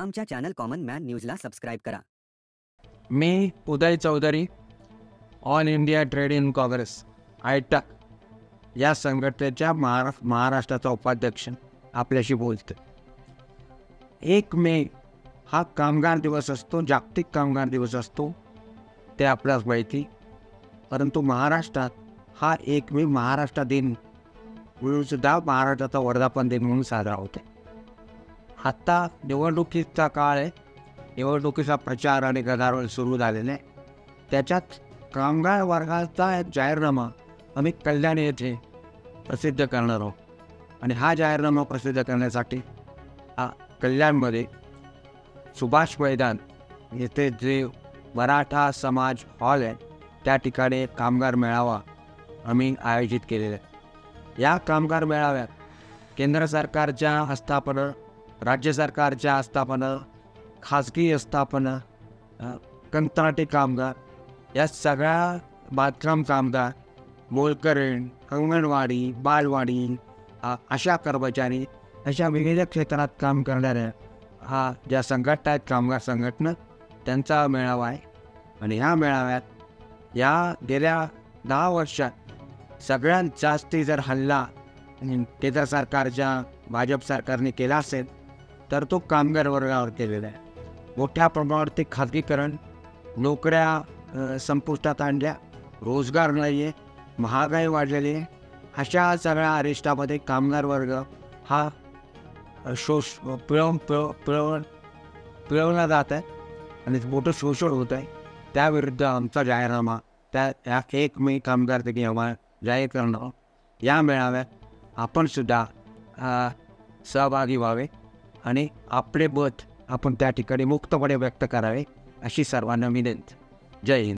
आमच्या channel common man न्यूजला subscribe करा. मी Uday Chaudhari, all India trade in Congress AITUC या संघटनेच्या महाराष्ट्राचा उपाध्यक्ष आपल्याशी बोलतो. 1 मे हा कामगार दिवस असतो, जागतिक कामगार दिवस असतो, ते आपल्याला माहिती. परंतु महाराष्ट्रात हा 1 मे महाराष्ट्र दिन म्हणून सुद्धा महाराष्ट्राचा वर्धापन दिन म्हणून साजरा होतो. आत्ता निवडणुकीचा काळ आहे, निवडणुकीचा प्रचार आणि गदारोळ सुरू झालेला आहे. त्याच्यात कामगार वर्गाचा एक जाहीरनामा आम्ही कल्याण येथे प्रसिद्ध करणार आहोत. आणि हा जाहीरनामा प्रसिद्ध करण्यासाठी कल्याणमध्ये सुभाष मैदान येथे जे मराठा समाज हॉल आहे त्या ठिकाणी एक कामगार मेळावा आम्ही आयोजित केलेला आहे. या कामगार मेळाव्यात केंद्र सरकारच्या आस्थापना, राज्य सरकारच्या आस्थापना, खाजगी आस्थापना, कंत्राटी कामगार, या सगळ्या बांधकाम कामगार, मोलकरीण, अंगणवाडी, बालवाडी अशा कर्मचारी, अशा विविध क्षेत्रात काम करणाऱ्या ज्या संघटना आहेत, कामगार संघटना, त्यांचा मेळावा आहे. आणि ह्या मेळाव्यात या गेल्या 10 वर्षात सगळ्यात जास्ती जर हल्ला केंद्र सरकारच्या भाजप सरकारने केला असेल तर तो कामगार वर्गावर केलेला आहे. मोठ्या प्रमाणावरती खाजगीकरण, नोकऱ्या संपुष्टात आणल्या, रोजगार नाही आहे, महागाई वाढलेली आहे. अशा सगळ्या अरिष्टामध्ये कामगार वर्ग हा पिळवला जात आहे आणि मोठं शोषण होत आहे. त्याविरुद्ध आमचा जाहीरनामा त्या 1 मे कामगार दिन जाहीर करणार. या मेळाव्यात आपणसुद्धा सहभागी व्हावे आणि आपले मत आपण त्या ठिकाणी मुक्तपणे व्यक्त करावे अशी सर्वांना विनंती. जय हिंद.